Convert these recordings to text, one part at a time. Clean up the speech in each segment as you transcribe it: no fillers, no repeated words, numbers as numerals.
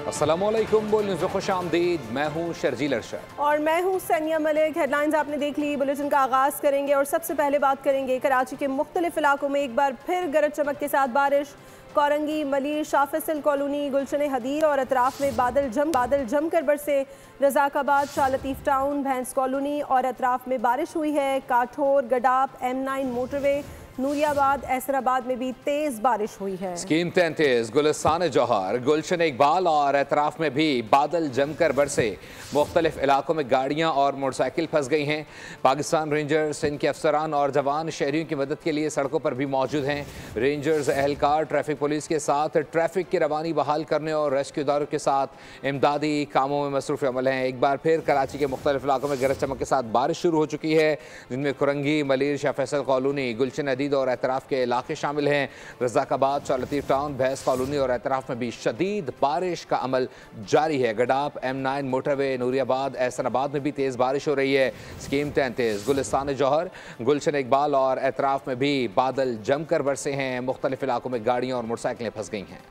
अस्सलामुअलैकुम, बोल न्यूज़ में खुश आमदीद। मैं हूँ शर्जील अरशद और मैं हूँ सनिया मलिक। हेडलाइंस आपने देख ली। बुलेटिन का आगाज़ करेंगे और सबसे पहले बात करेंगे कराची के मुख्तलिफ इलाकों में एक बार फिर गरज चमक के साथ बारिश। कोरंगी, मलिर, शाह फैसल कॉलोनी, गुलशन हदीर और अतराफ में बादल जमकर बरसे। रजाकाबाद, शाह लतीफ़ टाउन, भैंस कॉलोनी और अतराफ में बारिश हुई है। काठोर, गडाप, M9 मोटरवे, नूरियाबाद, ऐसराबाद में भी तेज बारिश हुई है। स्कीम 33, गुलिस्तान जौहर, गुलशन इकबाल और एतराफ़ में भी बादल जमकर बरसे। मुख्तलिफ इलाकों में गाड़ियाँ और मोटरसाइकिल फंस गई हैं। पाकिस्तान रेंजर्स, सिंध के अफसरान और जवान शहरियों की मदद के लिए सड़कों पर भी मौजूद हैं। रेंजर्स एहलकार ट्रैफिक पुलिस के साथ ट्रैफिक की रवानी बहाल करने और रेस्क्यू इदारों के साथ इमदादी कामों में मसरूफ़ अमल हैं। एक बार फिर कराची के मुख्तलिफ इलाकों में गरज चमक के साथ बारिश शुरू हो चुकी है, जिनमें कुरंगी, मलिर, शाह फैसल कॉलोनी, गुलशन हदीर और एतराफ़ के इलाके शामिल हैं। रजाकाबाद, शाह लतीफ़ टाउन, भैंस कॉलोनी और एतराफ़ में भी शदीद बारिश का अमल जारी है। गडाप, M9 मोटरवे, नूरियाबाद, ऐसराबाद में भी तेज़ बारिश हो रही है। स्कीम 33, गुलिस्तान जौहर, गुलशन इकबाल और एतराफ़ में भी बादल जमकर बरसे हैं। मुख्तलिफ इलाकों में गाड़ियाँ और मोटरसाइकिलें फंस गई हैं।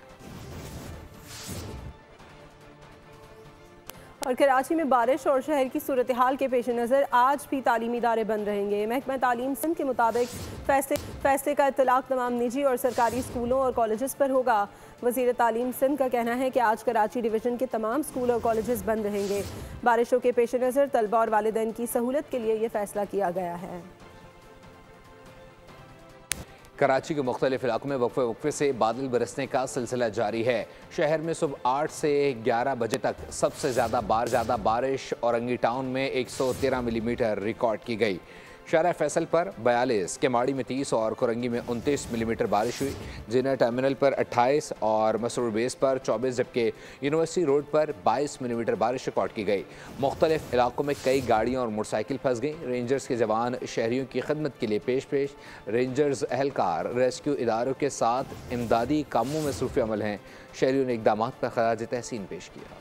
और कराची में बारिश और शहर की सूरत हाल के पेश नज़र आज भी तालीमी इदारे बंद रहेंगे। महकमा तालीम सिंध के मुताबिक फैसले का इत्तलाक तमाम निजी और सरकारी स्कूलों और कॉलेजेस पर होगा। वज़ीर तालीम सिंध का कहना है कि आज कराची डिवीज़न के तमाम स्कूल और कॉलेजेस बंद रहेंगे। बारिशों के पेश नज़र तलबा और वालिदैन की सहूलत के लिए ये फैसला किया गया है। कराची के मुख्तलिफ इलाकों में वक्फे से बादल बरसने का सिलसिला जारी है। शहर में सुबह 8 से 11 बजे तक सबसे ज़्यादा बारिश औरंगी टाउन में 113 मिलीमीटर रिकॉर्ड की गई। शहर फैसल पर 42, केमाड़ी में 30 और कुरंगी में 29 मिलीमीटर बारिश हुई। जिन्हें टर्मिनल पर 28 और मसरूर बेस पर 24 जबकि यूनिवर्सिटी रोड पर 22 मिलीमीटर बारिश रिकॉर्ड की गई। मुख्तलिफ इलाकों में कई गाड़ियाँ और मोटरसाइकिल फंस गई। रेंजर्स के जवान शहरियों की खदमत के लिए पेश रेंजर्स एहलकार रेस्क्यू इदारों के साथ इमदादी कामों में मसरूफ़ अमल हैं। शहरियों ने इक़दाम पर खराज तहसीन पेश किया।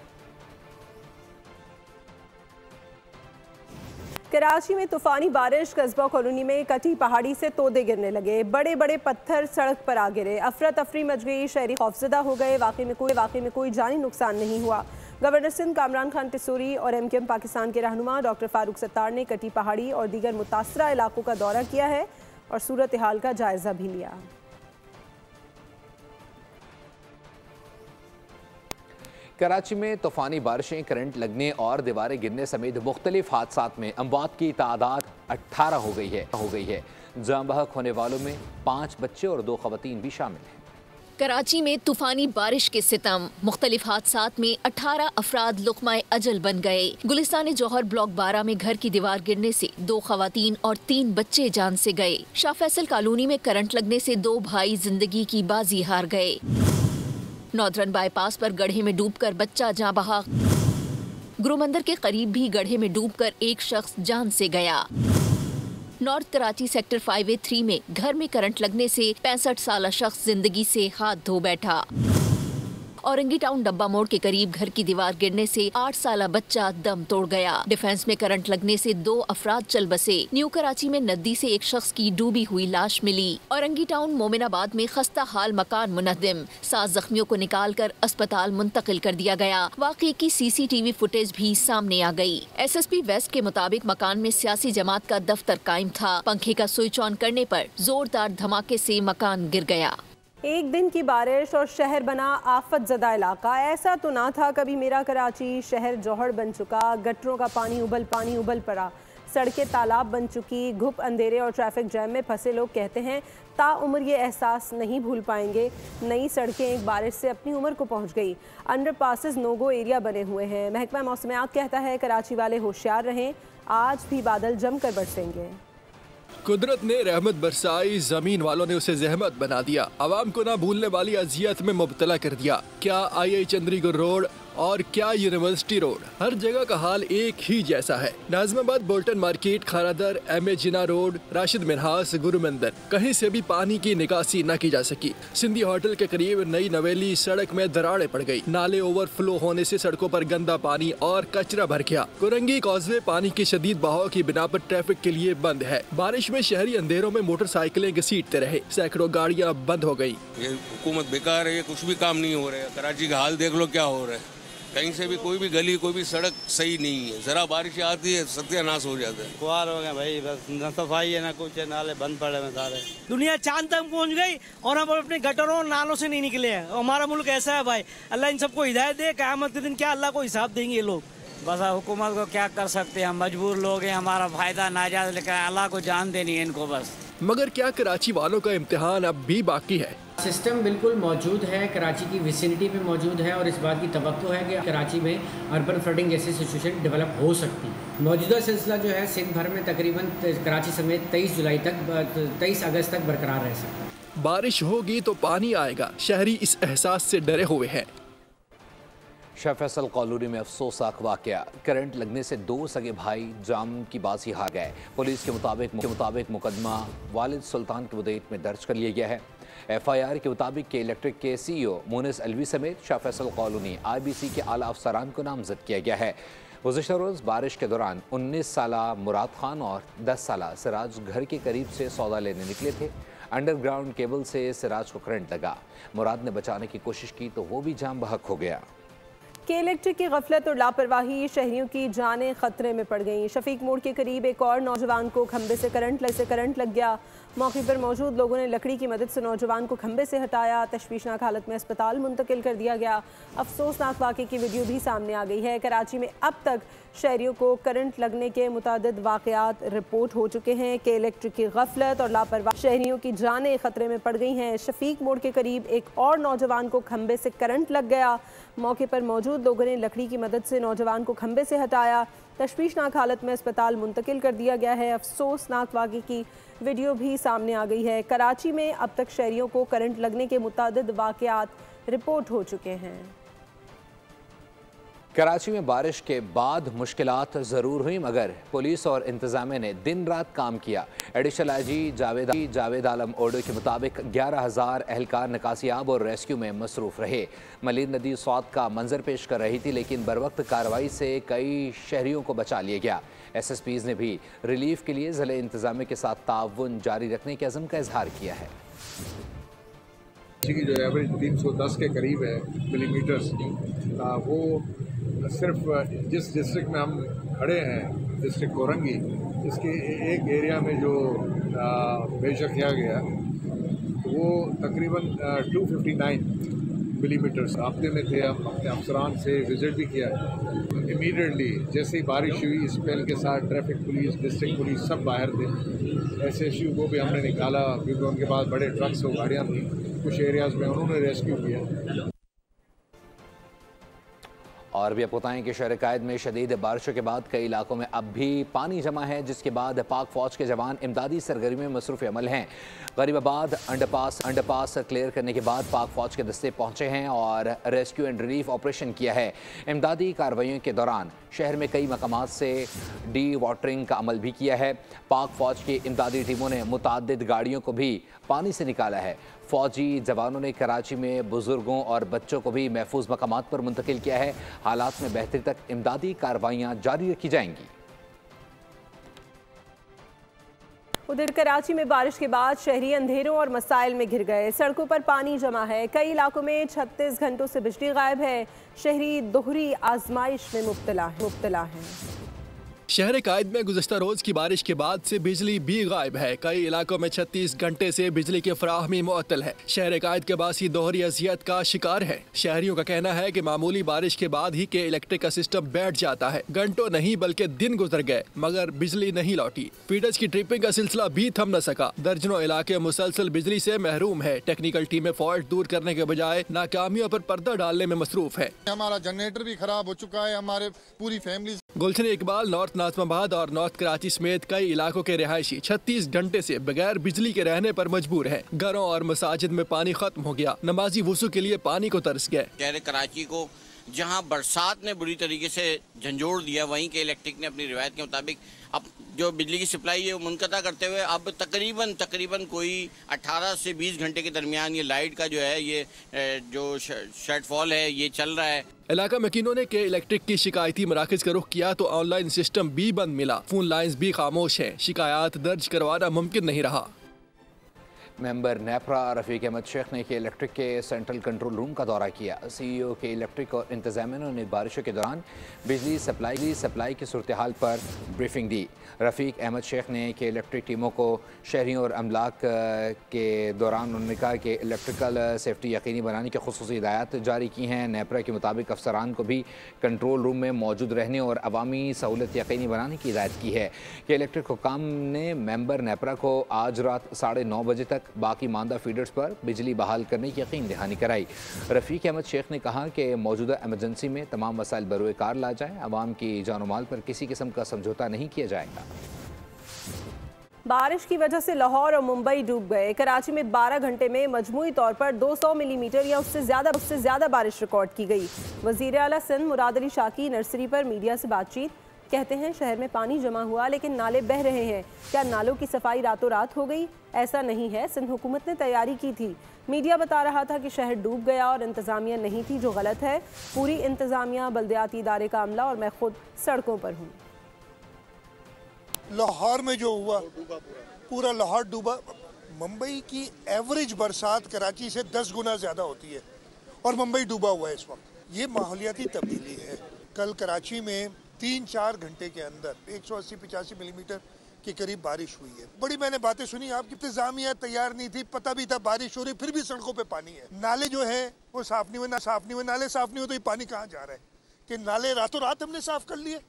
कराची में तूफ़ानी बारिश, कस्बा कॉलोनी में कटी पहाड़ी से तोदे गिरने लगे। बड़े बड़े पत्थर सड़क पर आ गिरे। अफरा तफरी मच गई, शहरी खौफजदा हो गए। वाक़ई में कोई जानी नुकसान नहीं हुआ। गवर्नर सिंध कामरान खान टिसूरी और MKM पाकिस्तान के रहनुमा डॉक्टर फारूक सत्तार ने कटी पहाड़ी और दीगर मुतासरा इलाकों का दौरा किया है और सूरत हाल का जायज़ा भी लिया। कराची में तूफ़ानी बारिशें, करंट लगने और दीवारें गिरने समेत मुख्तलिफ हादसात में अमवात की तादाद 18 हो गई है। जान बहक होने वालों में 5 बच्चे और 2 ख़वातीन भी शामिल हैं। कराची में तूफानी बारिश के सितम, मुख्तलिफ हादसात में 18 अफराद लुक़्मा-ए अजल बन गए। गुलिस्तान जौहर ब्लॉक 12 में घर की दीवार गिरने से 2 ख़वातीन और 3 बच्चे जान से गए। शाह फैसल कॉलोनी में करंट लगने से 2 भाई जिंदगी की बाजी हार गए। नॉर्दर्न बाईपास पर गड्ढे में डूबकर बच्चा जाँ बहा। गुरुमंदिर के करीब भी गड्ढे में डूबकर एक शख्स जान से गया। नॉर्थ कराची सेक्टर 5A3 में घर में करंट लगने से 65 साला शख्स जिंदगी से हाथ धो बैठा। औरंगी टाउन डब्बा मोड़ के करीब घर की दीवार गिरने से 8 साला बच्चा दम तोड़ गया। डिफेंस में करंट लगने से 2 अफराद चल बसे। न्यू कराची में नदी से एक शख्स की डूबी हुई लाश मिली। औरंगी टाउन मोमिनाबाद में खस्ता हाल मकान मुनहदिम, 7 जख्मियों को निकाल कर अस्पताल मुंतकिल कर दिया गया। वाक़े की CCTV फुटेज भी सामने आ गई। SSP वेस्ट के मुताबिक मकान में सियासी जमात का दफ्तर कायम था। पंखे का स्विच ऑन करने पर जोरदार धमाके से मकान गिर गया। एक दिन की बारिश और शहर बना आफत ज़दा इलाका। ऐसा तो ना था कभी मेरा कराची। शहर जौहर बन चुका, गटरों का पानी उबल पड़ा, सड़कें तालाब बन चुकी। घुप अंधेरे और ट्रैफिक जैम में फंसे लोग कहते हैं ताउम्र ये एहसास नहीं भूल पाएंगे। नई सड़कें एक बारिश से अपनी उम्र को पहुंच गई। अंडरपासेस नो गो एरिया बने हुए हैं। महकमा मौसमियात कहता है कराची वाले होशियार रहें, आज भी बादल जमकर बरसेंगे। कुदरत ने रहमत बरसाई, जमीन वालों ने उसे जहमत बना दिया। आवाम को ना भूलने वाली अजियत में मुब्तला कर दिया। क्या II चंद्रीगढ़ रोड और क्या यूनिवर्सिटी रोड, हर जगह का हाल एक ही जैसा है। Nazimabad, Bolton market, Kharadar, MA जिना रोड, राशिद मिन्हास, गुरुमंदिर, कहीं से भी पानी की निकासी न की जा सकी। सिंधी होटल के करीब नई नवेली सड़क में दरारें पड़ गई। नाले ओवरफ्लो होने से सड़कों पर गंदा पानी और कचरा भर गया। कुरंगी कॉजवे पानी की शदीद बहाव की बिना पर ट्रैफिक के लिए बंद है। बारिश में शहरी अंधेरों में मोटरसाइकिलें घसीटते रहे। सैकड़ों गाड़ियाँ बंद हो गई। ये हुकूमत बेकार है, कुछ भी काम नहीं हो रहा है। कराची का हाल देख लो क्या हो रहा है। कहीं से भी कोई भी गली कोई भी सड़क सही नहीं है। जरा बारिश आती है सत्यानाश हो जाता है। कुआर हो गए भाई, बस न सफाई है ना कुछ है, नाले बंद पड़े हैं सारे। दुनिया चांद तक पहुंच गई और हम अपने गटरों और नालों से नहीं निकले हैं। हमारा मुल्क ऐसा है भाई, अल्लाह इन सबको हिदायत दे। क़यामत के दिन क्या अल्लाह को हिसाब देंगे ये लोग। बस हुकूमत को क्या कर सकते हैं, हम मजबूर लोग हैं, हमारा फायदा नाजायज लेकर अल्लाह को जान देनी है इनको बस। मगर क्या कराची वालों का इम्तिहान अब भी बाकी है? सिस्टम बिल्कुल मौजूद है, कराची की विसिनिटी में मौजूद है और इस बात की तवक्को है कि कराची में अर्बन फ्लडिंग जैसी सिचुएशन डेवलप हो सकती है। मौजूदा सिलसिला जो है सिंध भर में तकरीबन कराची समेत 23 अगस्त तक बरकरार रह सकता है। बारिश होगी तो पानी आएगा, शहरी इस एहसास से डरे हुए हैं। शाह फैसल कॉलोनी में अफसोसनाक वाकया, करंट लगने से 2 सगे भाई जाम की बाजी हार गए। पुलिस के मुताबिक मुकदमा वालिद सुल्तान के मुद्दत में दर्ज कर लिया गया है। FIR के मुताबिक के इलेक्ट्रिक के CEO मुनिस अलवी समेत शाह फैसल कॉलोनी IBC के आला अफसरान को नामजद किया गया है। गुज़िश्ता रोज़ बारिश के दौरान 19 साला मुराद खान और 10 साला सिराज घर के करीब से सौदा लेने निकले थे। अंडरग्राउंड केबल से सिराज को करंट लगा। मुराद ने बचाने की कोशिश की तो वो भी जाम बहक हो गया। के इलेक्ट्रिक की गफलत और लापरवाही शहरियों की जानें खतरे में पड़ गईं। शफीक मोड़ के करीब एक और नौजवान को खंबे से करंट लग गया। मौके पर मौजूद लोगों ने लकड़ी की मदद से नौजवान को खंबे से हटाया। तशवीशनाक हालत में अस्पताल मुंतकिल कर दिया गया। अफसोसनाक वाक़े की वीडियो भी सामने आ गई है। कराची में अब तक शहरियों को करंट लगने के मुतादिद वाक़यात रिपोर्ट हो चुके हैं। के इलेक्ट्रिक की गफलत और लापरवाही शहरियों की जानें खतरे में पड़ गई हैं। शफीक मोड़ के करीब एक और नौजवान को खंबे से करंट लग गया। मौके पर मौजूद लोगों ने लकड़ी की मदद से नौजवान को खंबे से हटाया। तशवीशनाक हालत में अस्पताल मुंतकिल कर दिया गया है। अफसोसनाक वाक़े की वीडियो भी सामने आ गई है। कराची में अब तक शहरियों को करंट लगने के मुतादिद वाक़यात रिपोर्ट हो चुके हैं। कराची में बारिश के बाद मुश्किलात ज़रूर हुई, मगर पुलिस और इंतज़ामिया ने दिन रात काम किया। एडिशनल IG जावेद आलम ओडो के मुताबिक 11,000 एहलकार निकासियाब और रेस्क्यू में मसरूफ़ रहे। मलिर नदी स्वात का मंजर पेश कर रही थी, लेकिन बरवक्त कार्रवाई से कई शहरियों को बचा लिया गया। SSPs ने भी रिलीफ के लिए ज़िले इंतज़ामिया के साथ ताउन जारी रखने के अज़म का इजहार किया है। की जो एवरेज 310 के करीब है मिलीमीटर्स, वो सिर्फ जिस डिस्ट्रिक्ट में हम खड़े हैं, डिस्ट्रिक्ट कोरंगी, इसके एक एरिया में जो मेजर किया गया वो तकरीबन 259 मिलीमीटर्स हफ्ते में थे। हम अपने अफसरान से विज़िट भी किया है। इमीडिएटली जैसे ही बारिश हुई, स्पेल के साथ ट्रैफिक पुलिस, डिस्ट्रिक्ट पुलिस सब बाहर थे। SSU को भी हमने निकाला क्योंकि उनके पास बड़े ट्रक्स और गाड़ियाँ थी। कुछ एरियाज़ में उन्होंने रेस्क्यू किया। और भी आपको बताएं कि शहर कायद में शदीद बारिशों के बाद कई इलाकों में अब भी पानी जमा है, जिसके बाद पाक फौज के जवान इमदादी सरगर्मी में मसरूफ़ अमल हैं। गरीबाबाद अंडरपास क्लियर करने के बाद पाक फौज के दस्ते पहुंचे हैं और रेस्क्यू एंड रिलीफ ऑपरेशन किया है। इमदादी कार्रवाइयों के दौरान शहर में कई मकामात से डी वाटरिंग का अमल भी किया है। पाक फौज की इमदादी टीमों ने मुतअद्दिद गाड़ियों को भी पानी से निकाला है। फौजी जवानों ने कराची में बुजुर्गों और बच्चों को भी महफूज मकामात पर मुंतकिल किया है। हालात में बेहतरी तक इमदादी कार्रवाइयाँ जारी रखी जाएंगी। उधर कराची में बारिश के बाद शहरी अंधेरों और मसाइल में घिर गए। सड़कों पर पानी जमा है। कई इलाकों में 36 घंटों से बिजली गायब है। शहरी दोहरी आजमाइश में मुब्तला है। शहर कायद में गुज़श्ता रोज की बारिश के बाद से बिजली भी गायब है। कई इलाकों में 36 घंटे से बिजली की फराहमी मुअत्तल है। शहर कायद के बासी दोहरी अजियत का शिकार है। शहरियों का कहना है कि मामूली बारिश के बाद ही के इलेक्ट्रिक का सिस्टम बैठ जाता है। घंटों नहीं बल्कि दिन गुजर गए मगर बिजली नहीं लौटी। फीडर्स की ट्रिपिंग का सिलसिला भी थम न सका। दर्जनों इलाके मुसलसल बिजली से महरूम है। टेक्निकल टीमें फॉल्ट दूर करने के बजाय नाकामियों पर पर्दा डालने में मसरूफ है। हमारा जनरेटर भी खराब हो चुका है। हमारे पूरी फैमिली। गुलशन इकबाल नॉर्थ नाज़िमाबाद और नॉर्थ कराची समेत कई इलाकों के रिहायशी 36 घंटे से बगैर बिजली के रहने पर मजबूर हैं। घरों और मसाजिद में पानी खत्म हो गया। नमाजी वुज़ू के लिए पानी को तरस गए। शहर कराची को जहां बरसात ने बुरी तरीके से झंझोड़ दिया, वहीं के इलेक्ट्रिक ने अपनी रिवायत के मुताबिक अब जो बिजली की सप्लाई है वो मुनक़ता करते हुए अब तकरीबन कोई 18 से 20 घंटे के दरमियान ये लाइट का जो है ये जो शॉर्टफॉल है ये चल रहा है। इलाका मकीनों ने के इलेक्ट्रिक की शिकायती मराकज का रुख किया तो ऑनलाइन सिस्टम भी बंद मिला। फोन लाइन्स भी खामोश हैं। शिकायत दर्ज करवाना मुमकिन नहीं रहा। मेंबर नेपरा रफ़ीक अहमद शेख ने के इलेक्ट्रिक के सेंट्रल कंट्रोल रूम का दौरा किया। CEO के इलेक्ट्रिक और इंतजामिया ने बारिशों के दौरान बिजली सप्लाई की सूरत हाल पर ब्रीफिंग दी। रफ़ीक अहमद शेख ने के इलेक्ट्रिक टीमों को शहरियों और अमलाक के दौरान उन्होंने कहा कि इलेक्ट्रिकल सेफ्टी यकीनी बनाने की खुसूसी हिदायत जारी की हैं। नेपरा के मुताबिक अफसरान को भी कंट्रोल रूम में मौजूद रहने और अवामी सहूलत यकीनी बनाने की हिदायत की है कि इलेक्ट्रिक हुकाम ने मेंबर नेपरा को आज रात 9:30 बजे तक बाकी मानदा फीडर्स पर बिजली बहाल करने की यकीन दहानी कराई। रफ़ीक अहमद शेख ने कहा कि मौजूदा एमरजेंसी में तमाम वसाइल बरोए कार ला जाएँ, अवाम की जान माल पर किसी किस्म का समझौता नहीं किया जाएगा। बारिश की वजह से लाहौर और मुंबई डूब गए। कराची में 12 घंटे में मजमूई तौर पर 200 मिलीमीटर या उससे ज़्यादा बारिश रिकॉर्ड की गई। वज़ीर आला सिंध मुराद अली शाह की नर्सरी पर मीडिया से बातचीत, कहते हैं शहर में पानी जमा हुआ लेकिन नाले बह रहे हैं। क्या नालों की सफाई रातों रात हो गई? ऐसा नहीं है, सिंध हुकूमत ने तैयारी की थी। मीडिया बता रहा था कि शहर डूब गया और इंतज़ामिया नहीं थी, जो गलत है। पूरी इंतज़ामिया, बल्दियाती इदारे का अमला और मैं खुद सड़कों पर हूँ। लाहौर में जो हुआ, पूरा लाहौर डूबा। मुंबई की एवरेज बरसात कराची से 10 गुना ज़्यादा होती है और मुंबई डूबा हुआ है इस वक्त। ये माहौलियाती तब्दीली है। कल कराची में 3-4 घंटे के अंदर 180-85 मिलीमीटर के करीब बारिश हुई है। बड़ी मैंने बातें सुनी, आपकी इंतजामिया तैयार नहीं थी, पता भी था बारिश हो रही, फिर भी सड़कों पे पानी है। नाले जो है वो साफ नहीं हुए, नाले साफ नहीं हो तो ये पानी कहाँ जा रहा है? कि नाले रातों रात हमने साफ कर लिए?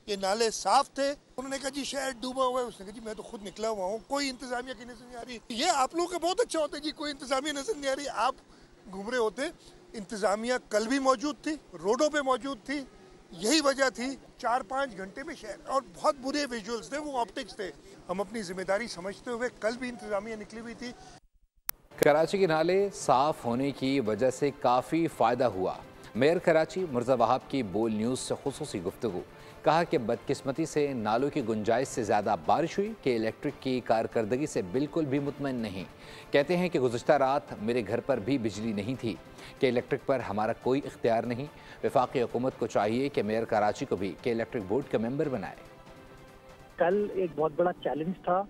ये नाले साफ थे। उन्होंने कहा जी शहर डूबा हुआ है। उसने कहा जी मैं तो खुद निकला हुआ हूँ, कोई इंतजामिया की नजर नहीं आ रही। ये आप लोगों का बहुत अच्छा होता है जी, कोई इंतजामिया नजर नहीं आ रही, आप घूम रहे होते। इंतजामिया कल भी मौजूद थी, रोडों पे मौजूद थी। यही वजह थी 4-5 घंटे में शहर, और बहुत बुरे विजुअल्स थे, वो ऑप्टिक्स थे। हम अपनी जिम्मेदारी समझते हुए कल भी इंतजामिया निकली हुई थी। कराची के नाले साफ होने की वजह से काफ़ी फ़ायदा हुआ। मेयर कराची मिर्ज़ा वहाब की बोल न्यूज़ से खुसूसी गुफ्तगू, कहा कि बदकिस्मती से नालों की गुंजाइश से ज़्यादा बारिश हुई कि इलेक्ट्रिक की कारकर्दगी से बिल्कुल भी मुतमईन नहीं। कहते हैं कि गुज़श्ता रात मेरे घर पर भी बिजली नहीं थी, कि इलेक्ट्रिक पर हमारा कोई इख्तियार नहीं। वफाकी हुकूमत को चाहिए कि मेयर कराची को भी कि इलेक्ट्रिक बोर्ड का मेंबर बनाए। कल एक बहुत बड़ा चैलेंज था।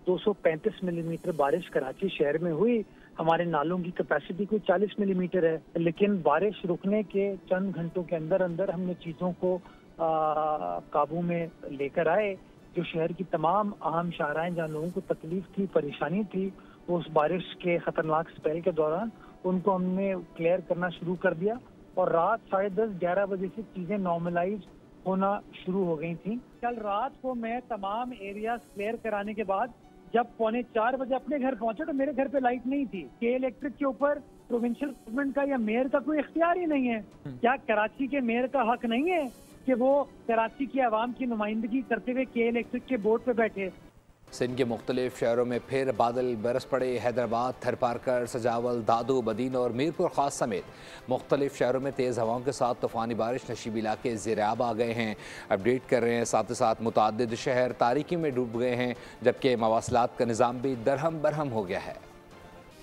235 मिलीमीटर बारिश कराची शहर में हुई। हमारे नालों की कैपेसिटी कोई 40 मिलीमीटर है, लेकिन बारिश रुकने के चंद घंटों के अंदर अंदर हमने चीज़ों को काबू में लेकर आए। जो शहर की तमाम अहम शाहराएं जहाँ लोगों को तकलीफ थी, परेशानी थी, वो उस बारिश के खतरनाक स्पेल के दौरान उनको हमने क्लियर करना शुरू कर दिया और रात 10:30-11 बजे से चीजें नॉर्मलाइज होना शुरू हो गई थी। कल रात को मैं तमाम एरिया क्लियर कराने के बाद जब 3:45 बजे अपने घर पहुंचे तो मेरे घर पे लाइट नहीं थी। के इलेक्ट्रिक के ऊपर प्रोविंशियल गवर्नमेंट का या मेयर का कोई इख्तियार ही नहीं है। क्या कराची के मेयर का हक नहीं है कि वो कराची की आवाम की नुमाइंदगी करते हुए के इलेक्ट्रिक के बोर्ड पे बैठे? सिंध के मुख्तलिफ शहरों में फिर बादल बरस पड़े। हैदराबाद, थरपारकर, सजावल, दादू, बदीन और मीरपुर खास समेत मुख्तलिफ शहरों में तेज़ हवाओं के साथ तूफ़ानी बारिश। नशीब इलाके ज़ेर-ए-आब आ गए हैं। अपडेट कर रहे हैं, साथ ही साथ मुतअद्दिद शहर तारीकी में डूब गए हैं, जबकि मवासलात का निज़ाम भी दरहम बरहम हो गया है।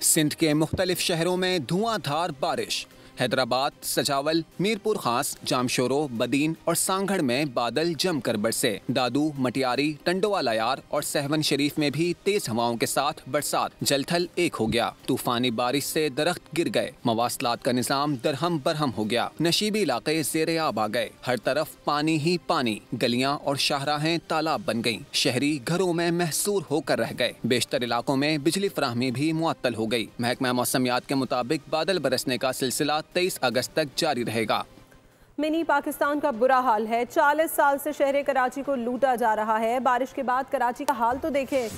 सिंध के मुख्तलिफ शहरों में धुआंधार बारिश। हैदराबाद, सजावल, मीरपुर खास, जामशोरो, बदीन और सांगढ़ में बादल जमकर बरसे। दादू, मटियारी, टंडोवाला यार और सहवन शरीफ में भी तेज हवाओं के साथ बरसात। जलथल एक हो गया। तूफानी बारिश से दरख्त गिर गए। मवासलात का निज़ाम दरहम बरहम हो गया। नशीबी इलाके ज़ेर-ए-आब आ गए। हर तरफ पानी ही पानी। गलियां और शाहराहें तालाब बन गईं। शहरी घरों में महसूर होकर रह गए। बेशतर इलाकों में बिजली फराहमी भी मुअत्तल हो गई। महकमा मौसमियात के मुताबिक बादल बरसने का सिलसिला 23 अगस्त तक जारी रहेगा। मिनी पाकिस्तान का बुरा हाल है। 40 साल से शहर कराची को लूटा जा रहा है। बारिश के बाद कराची का हाल तो देखें।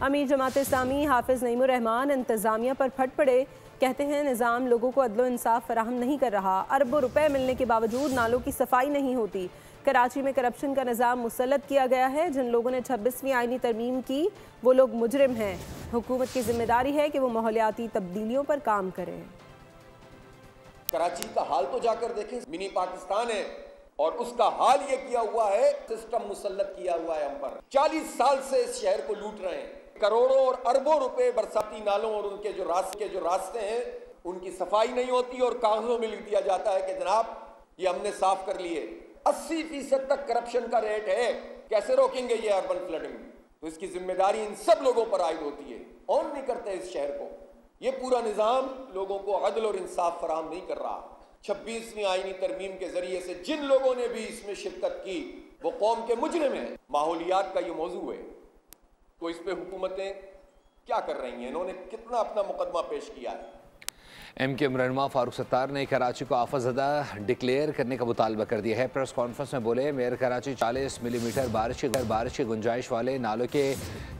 अमीर जमात इस्लामी हाफिज नईमुर रहमान इंतजामिया पर फट पड़े। कहते हैं निज़ाम लोगों को अदलो इंसाफ फराहम नहीं कर रहा। अरबों रुपए मिलने के बावजूद नालों की सफाई नहीं होती। कराची में करप्शन का निज़ाम मुसल्लत किया गया है। जिन लोगों ने 26वीं आईनी तरमीम की वो लोग मुजरिम हैं। हुकूमत की जिम्मेदारी है कि वो माहौलियाती तब्दीलियों पर काम करें। कराची का हाल तो जाकर देखें। मिनी पाकिस्तान है और उसका हाल ये किया हुआ है, सिस्टम मुसल्लत किया हुआ है हम पर। 40 साल से इस शहर को लूट रहे हैं। करोड़ों और अरबों रुपए बरसाती नालों और उनके जो रास्ते हैं उनकी सफाई नहीं होती और कागजों में लिख दिया जाता है कि जनाब ये हमने साफ कर लिए। 80% तक करप्शन का रेट है। कैसे रोकेंगे ये अर्बन फ्लडिंग? तो इसकी जिम्मेदारी इन सब लोगों पर आयद होती है। ऑन नहीं करते इस शहर को। ये पूरा निज़ाम लोगों को अदल और इंसाफ फराहम नहीं कर रहा। 26वीं आईनी तरमीम के जरिए से जिन लोगों ने भी इसमें शिरकत की वो कौम के मुजरिम हैं। माहौलियात का ये मौजू है, तो इस पे हुकूमतें क्या कर रही हैं? इन्होंने कितना अपना मुकदमा पेश किया है? MK रहनुमा फारूक सत्तार ने कराची को आफतज़दा डिक्लेयर करने का मुतालबा कर दिया है। प्रेस कॉन्फ्रेंस में बोले, मेयर कराची 40 मिलीमीटर बारिश की गुंजाइश वाले नालों के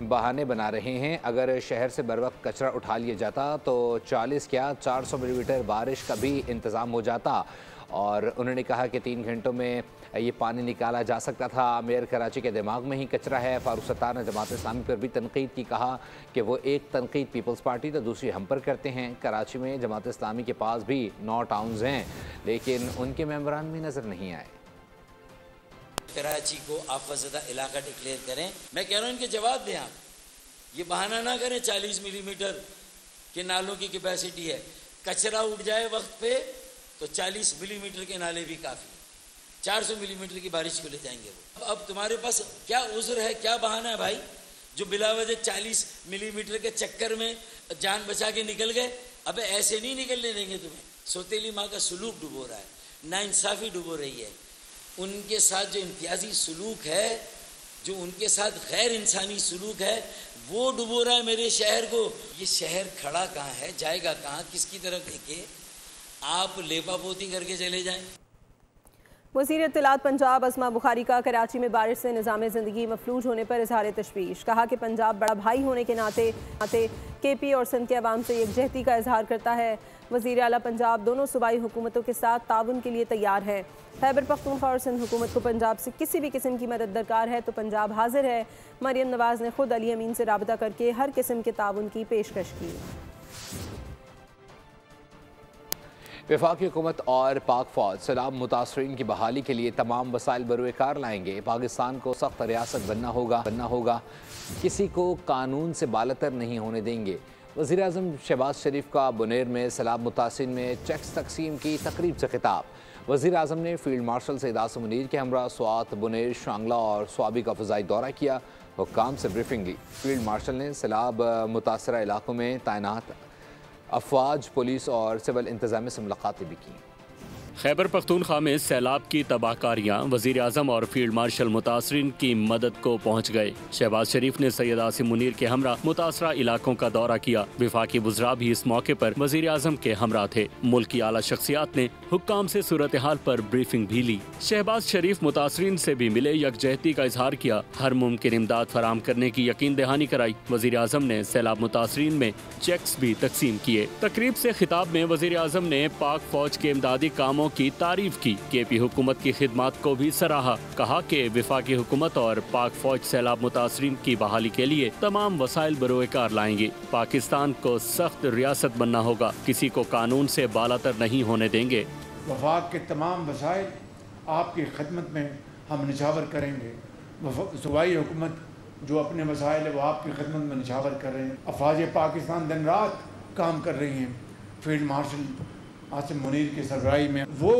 बहाने बना रहे हैं। अगर शहर से बर वक्त कचरा उठा लिया जाता तो 40 क्या 400 मिलीमीटर बारिश का भी इंतज़ाम हो जाता। और उन्होंने कहा कि 3 घंटों में ये पानी निकाला जा सकता था। मेयर कराची के दिमाग में ही कचरा है। फारूक सत्तार ने जमात इस्लामी पर भी तनकीद की, कहा कि वो एक तनकीद पीपल्स पार्टी तो दूसरी हम पर करते हैं। कराची में जमात इस्लामी के पास भी 9 टाउन्स हैं, लेकिन उनके मेंबरान भी नज़र नहीं आए। कराची को आफतज़दा इलाका डिक्लेयर करें। मैं कह रहा हूँ इनके जवाब दें आप, ये बहाना ना करें 40 मिलीमीटर के नालों की कैपेसिटी है। कचरा उठ जाए वक्त पे तो 40 मिलीमीटर के नाले भी काफ़ी, 400 मिलीमीटर की बारिश को ले जाएंगे वो। अब तुम्हारे पास क्या उज़्र है, क्या बहाना है भाई, जो बिलावजह 40 मिलीमीटर के चक्कर में जान बचा के निकल गए? अबे ऐसे नहीं निकलने देंगे तुम्हें। सौतेली माँ का सलूक डुबो रहा है, नाइंसाफ़ी डुबो रही है। उनके साथ जो इम्तियाजी सलूक है, जो उनके साथ गैर इंसानी सलूक है, वो डुबो रहा है मेरे शहर को। ये शहर खड़ा कहाँ है, जाएगा कहाँ, किसकी तरफ देखे? आप लेपापोती करके चले जाएं। वज़ीर इत्तलात पंजाब अस्मा बुखारी का कराची में बारिश से निज़ाम ज़िंदगी मफलूज होने पर इजहार तशवीश। कहा कि पंजाब बड़ा भाई होने के नाते KP और सिंध के अवाम से यकजहती का इजहार करता है। वज़ीर आला पंजाब दोनों सूबाई हुकूमतों के साथ ताउन के लिए तैयार है। खैबर पख्तूनख्वा और सिंध हुकूमत को पंजाब से किसी भी किस्म की मदद दरकार है तो पंजाब हाजिर है। मरियम नवाज़ ने खुद अली अमीन से राबता करके हर किस्म के ताउन की पेशकश की। वफाकी हुकूमत और पाक फौज सैलाब मुतासरीन की बहाली के लिए तमाम वसाइल बरूएकार लाएंगे। पाकिस्तान को सख्त रियासत बनना होगा, किसी को कानून से बालतर नहीं होने देंगे। वज़ीर आज़म शहबाज शरीफ का बुनेर में सैलाब मुतासरीन में चेक्स तकसीम की तकरीब से खिताब। वज़ीर आज़म ने फील्ड मार्शल सईद आसिम मुनीर के हमरा स्वात, बुनेर, शांगला और स्वाबी का फ़ज़ाई दौरा किया। हुक्काम से ब्रीफिंग ली। फील्ड मार्शल ने सैलाब मुतासरा इलाकों में तैनात अफवाज, पुलिस और सिविल इंतजामिया से मुलाकातें भी की। खैबर पख्तूनख्वा में सैलाब की तबाहकारियाँ, वज़ीर आज़म और फील्ड मार्शल मुतासरीन की मदद को पहुँच गए। शहबाज शरीफ ने सैयद आसिम मुनीर के हमरा मुतासरा इलाकों का दौरा किया। विफाकी वज़रा भी इस मौके पर वज़ीर आज़म के हमरा थे। मुल्क की आला शख्सियात ने हुक्काम से सूरत हाल पर ब्रीफिंग भी ली। शहबाज शरीफ मुतासरीन से भी मिले, यकजहती का इजहार किया, हर मुमकिन इमदाद फराम करने की यकीन दहानी कराई। वज़ीर आज़म ने सैलाब मुतासरीन में चेक्स भी तकसीम किए। तकरीब से खिताब में वज़ीर आज़म ने पाक फौज के इमदादी कामों की तारीफ की। KP हुकूमत की खिदमत को भी सराहा। कहा कि विफाकी हुकूमत और पाक फौज सैलाब मुतासरीन की बहाली के लिए तमाम वसाइल बरोएकार लाएंगे। पाकिस्तान को सख्त रियासत बनना होगा, किसी को कानून से बालातर नहीं होने देंगे। वफाक के तमाम वसाइल आपकी खिदमत में हम निछावर करेंगे। सूबाई हुकूमत जो अपने वसाइल है वो आपकी खिदमत में निछावर कर रहे हैं। अफवाज पाकिस्तान दिन रात काम कर रही हैं। फील्ड मार्शल आसिम मुनीर की सरबराही में वो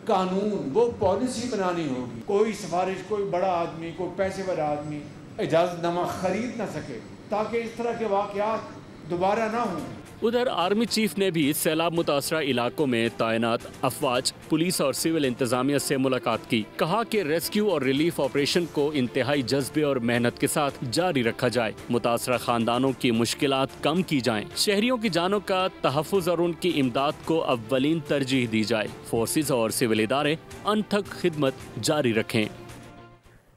कानून, वो पॉलिसी बनानी होगी। कोई सिफारिश, कोई बड़ा आदमी, कोई पैसे वाला आदमी इजाज़तनामा खरीद ना सके, ताकि इस तरह के वाक़यात दोबारा ना हों। उधर आर्मी चीफ ने भी सैलाब मुतासरा इलाकों में तैनात अफवाज, पुलिस और सिविल इंतजामिया से मुलाकात की। कहा कि रेस्क्यू और रिलीफ ऑपरेशन को इंतहाई जज्बे और मेहनत के साथ जारी रखा जाए। मुतासरा खानदानों की मुश्किलात कम की जाएं। शहरियों की जानों का तहफ़्फ़ुज़ और उनकी इमदाद को अव्वलीन तरजीह दी जाए। फोर्सेज और सिविल इदारे अनथक खिदमत जारी रखें।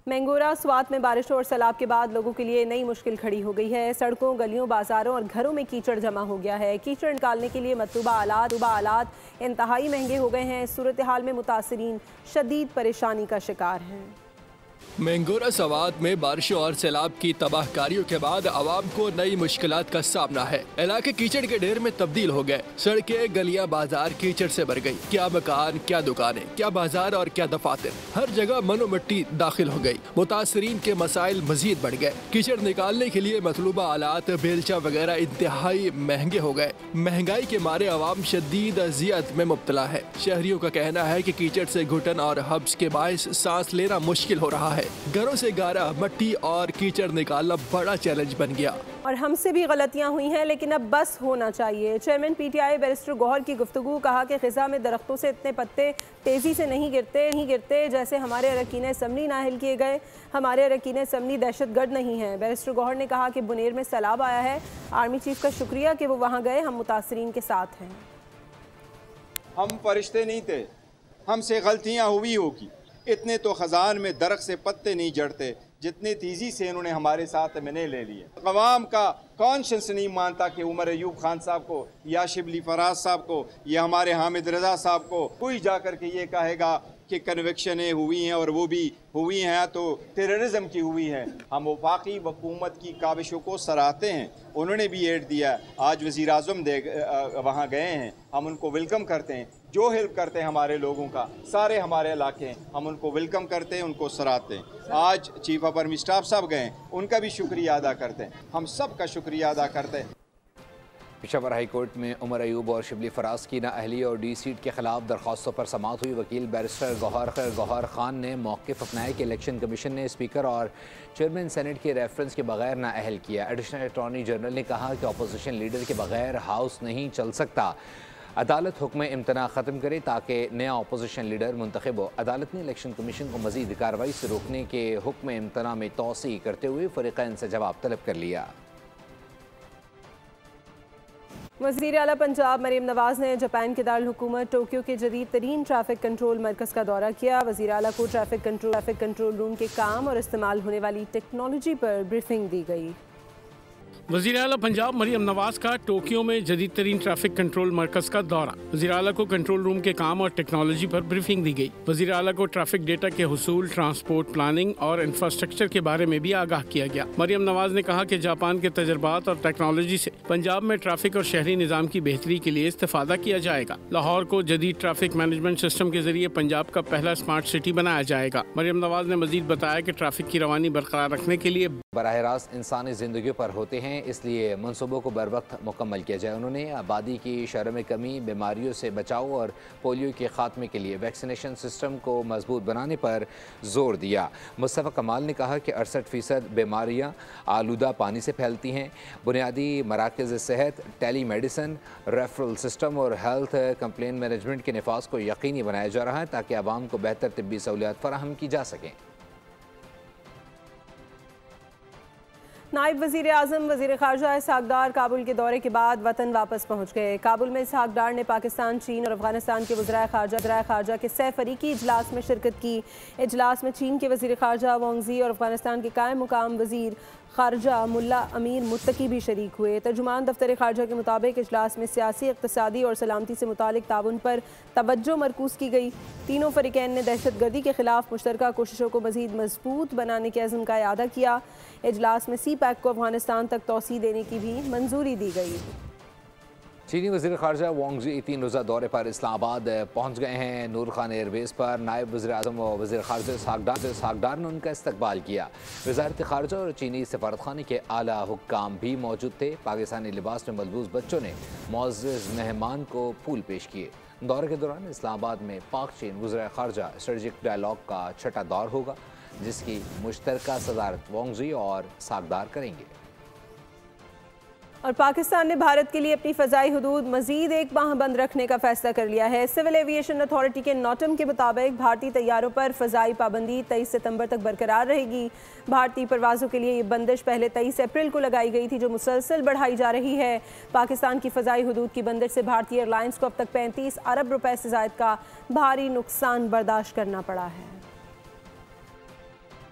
मैंगोरा स्वात में बारिश और सैलाब के बाद लोगों के लिए नई मुश्किल खड़ी हो गई है। सड़कों, गलियों, बाजारों और घरों में कीचड़ जमा हो गया है। कीचड़ निकालने के लिए मतलूबा आलात इंतहाई महंगे हो गए हैं। सूरत हाल में मुतासरीन शदीद परेशानी का शिकार हैं। मैंगोरा स्वात में बारिशों और सैलाब की तबाहकारियों के बाद आवाम को नई मुश्किलात का सामना है। इलाके कीचड़ के ढेर में तब्दील हो गए। सड़कें, गलियां, बाजार कीचड़ से भर गई। क्या मकान, क्या दुकानें, क्या बाजार और क्या दफातर, हर जगह मनो मिट्टी दाखिल हो गई। मुतासरीन के मसाइल मजीद बढ़ गए। कीचड़ निकालने के लिए मतलूबा आलात, बेलचा वगैरह इंतहाई महंगे हो गए। महंगाई के मारे आवाम शदीद अजियत में मुब्तला है। शहरियों का कहना है कि कीचड़ से घुटन और हब्स के बायस सांस लेना मुश्किल हो रहा है। है। घरों से गारा, मट्टी और कीचड़ निकालना बड़ा चैलेंज बन गया। और हमसे भी गलतियां हुई हैं, लेकिन अब बस होना चाहिए। चेयरमैन पीटीआई बैरिस्टर गौहर की गुफ्तगू। कहा कि ख़िज़ा में दरख्तों से इतने पत्ते तेज़ी से नहीं गिरते जैसे हमारे अरकान असम्बली नाअहल किए गए। हमारे अरकान असम्बली दहशतगर्द नहीं हैं। बैरिस्टर गौहर ने कहा कि बुनेर में सैलाब आया है, आर्मी चीफ का शुक्रिया कि वो वहाँ गए, हम मुतासरीन के साथ हैं। हम फरिश्ते नहीं थे, हमसे गलतियाँ हुई होगी। इतने तो खजान में दरख्त से पत्ते नहीं जड़ते जितनी तेज़ी से इन्होंने हमारे साथ मैंने ले लिए। अवाम का कॉन्शियस नहीं मानता कि उमर अयूब खान साहब को या शिबली फराज साहब को या हमारे हामिद रजा साहब को कोई जाकर के ये कहेगा कि कन्विक्शनें हुई हैं और वो भी हुई हैं तो टेररिज्म की हुई हैं। हम वफाकी हुकूमत की काविशों को सराहते हैं, उन्होंने भी एड दिया। आज वज़ीर आज़म वहाँ गए हैं, हम उनको वेलकम करते हैं। जो हेल्प करते हैं हमारे लोगों का, सारे हमारे इलाके हैं, हम उनको वेलकम करते हैं, उनको सराहते हैं। आज चीफ ऑफ आर्मी स्टाफ साहब गए, उनका भी शुक्रिया अदा करते हैं, हम सब का शुक्रिया अदा करते हैं। पेशावर हाई कोर्ट में उमर अयूब और शिबली फराज की नाअहली और डी सीट के खिलाफ दरख्वास्तों पर समाअत हुई। वकील बैरिस्टर गौहर खान ने मौक़िफ़ अपनाया कि इलेक्शन कमीशन ने स्पीकर और चेयरमैन सेनेट के रेफरेंस के बगैर नाअहल किया। एडिशनल अटॉर्नी जनरल ने कहा कि अपोजिशन लीडर के बगैर हाउस नहीं चल सकता। अदालत हुक्म इम्तना ख़त्म करे ताकि नया अपोजिशन लीडर मुंतखब हो। अदालत ने इलेक्शन कमीशन को मज़ीद कार्रवाई से रोकने के हुक्म इम्तना में तोसी करते हुए फ़रीक़ैन से जवाब तलब कर लिया। वज़ीर आला पंजाब मरीम नवाज़ ने जापान के दारुल हुकूमत टोक्यो के जदीद तरीन ट्रैफिक कंट्रोल मरकज़ का दौरा किया। वज़ीर आला को ट्रैफिक कंट्रोल रूम के काम और इस्तेमाल होने वाली टेक्नोलॉजी पर ब्रीफिंग दी गई। वज़ीर आला पंजाब मरीम नवाज़ का टोक्यो में जदीद तरीन ट्रैफिक कंट्रोल मरकज़ का दौरा। वज़ीर आला को कंट्रोल रूम के काम और टेक्नोलॉजी पर ब्रीफिंग दी गई। वज़ीर आला को ट्रैफिक डेटा के हुसूल, ट्रांसपोर्ट प्लानिंग और इंफ्रास्ट्रक्चर के बारे में भी आगाह किया गया। मरीम नवाज़ ने कहा कि जापान के तजर्बात और टेक्नोलॉजी से पंजाब में ट्रैफिक और शहरी निज़ाम की बेहतरी के लिए इस्तेफादा किया जाएगा। लाहौर को जदीद ट्रैफिक मैनेजमेंट सिस्टम के जरिए पंजाब का पहला स्मार्ट सिटी बनाया जाएगा। मरीम नवाज़ ने मज़ीद बताया कि ट्रैफिक की रवानी बरकरार रखने के लिए बराह रास्त इंसानी ज़िंदगी पर होते हैं, इसलिए मनसूबों को बर वक्त मुकम्मल किया जाए। उन्होंने आबादी की शरह में कमी, बीमारियों से बचाव और पोलियो के खात्मे के लिए वैक्सीनेशन सिस्टम को मजबूत बनाने पर जोर दिया। मुस्तफ़ा कमाल ने कहा कि 68% बीमारियाँ आलूदा पानी से फैलती हैं। बुनियादी मराकज़ सेहत, टेली मेडिसन, रेफरल सिस्टम और हेल्थ कंप्लेन मैनेजमेंट के नफाज को यकीनी बनाया जा रहा है ताकि आवाम को बेहतर तिब्बी सहूलियात फराहम की जा सकें। नायब वज़ीर आज़म वज़ीर ख़ारजा इसहाक़ डार काबुल के दौरे के बाद वतन वापस पहुँच गए। काबुल में इसहाक़ डार ने पाकिस्तान, चीन और अफ़गानिस्तान के वज़राए ख़ारजा के सह फ़रीक़ी इजलास में शिरकत की। इजलास में चीन के वज़ीर ख़ारजा वांग ज़ी और अफ़गानिस्तान के कायम मुकाम वज़ीर ख़ारजा मुल्ला अमीर मुत्तकी भी शरीक हुए। तर्जुमान दफ्तर ख़ारजा के मुताबिक इजलास में सियासी, इक़्तिसादी और सलामती से मुतालिक ताउन पर तवज्जो मरकूज़ की गई। तीनों फ़रीक़ैन ने दहशतगर्दी के ख़िलाफ़ मुश्तरका कोशिशों को मज़ीद मजबूत बनाने के अज़्म का इआदा किया। इजलास में सी पैक को अफ़गानिस्तान तक तोसी देने की भी मंजूरी दी गई। चीनी वज़ीर ख़ारजा वांग ज़ी 3 रोज़ा दौरे पर इस्लामाबाद पहुँच गए हैं। नूर खान एयरबेस पर नायब वज़ीर आज़म और वज़ीर ख़ारजा इसहाक़ डार ने उनका इस्तकबाल किया। वज़ारत ख़ारजा और चीनी सफारतखाने के आला हुक्काम भी मौजूद थे। पाकिस्तानी लिबास में मलबूस बच्चों ने मुअज़्ज़ज़ मेहमान को फूल पेश किए। दौरे के दौरान इस्लामाबाद में पाक चीन वज़ीर ख़ारजा स्ट्रेटेजिक डायलॉग का 6ठा दौर होगा, जिसकी मुश्तरका सदारत वांग ज़ी और इसहाक़ डार करेंगे। और पाकिस्तान ने भारत के लिए अपनी फ़ज़ाई हदूद मज़ीद एक माह बंद रखने का फ़ैसला कर लिया है। सिविल एविएशन अथॉरिटी के नोटम के मुताबिक भारतीय तैयारों पर फ़ज़ाई पाबंदी 23 सितंबर तक बरकरार रहेगी। भारतीय परवाज़ों के लिए ये बंदिश पहले 23 अप्रैल को लगाई गई थी, जो मुसलसल बढ़ाई जा रही है। पाकिस्तान की फ़ज़ाई हदूद की बंदिश से भारतीय एयरलाइंस को अब तक 35 अरब रुपए से ज़ायद का भारी नुकसान बर्दाश्त करना पड़ा है।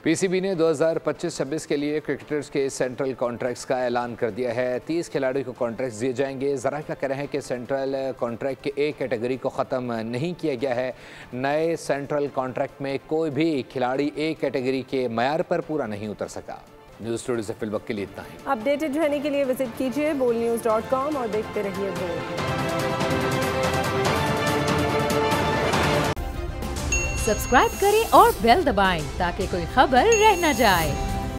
पीसीबी ने 2025-26 के लिए क्रिकेटर्स के सेंट्रल कॉन्ट्रैक्ट्स का ऐलान कर दिया है। 30 खिलाड़ियों को कॉन्ट्रैक्ट्स दिए जाएंगे। ज़रा क्या कह रहे हैं कि सेंट्रल कॉन्ट्रैक्ट के एक कैटेगरी को ख़त्म नहीं किया गया है। नए सेंट्रल कॉन्ट्रैक्ट में कोई भी खिलाड़ी एक कैटेगरी के मयार पर पूरा नहीं उतर सका। न्यूज़ स्टूडियो से फिलवक्त के लिए इतना ही। अपडेटेड रहने के लिए विजिट कीजिए bolnews.com और देखते रहिए बोल। सब्सक्राइब करें और बेल दबाएं ताकि कोई खबर रह न जाए।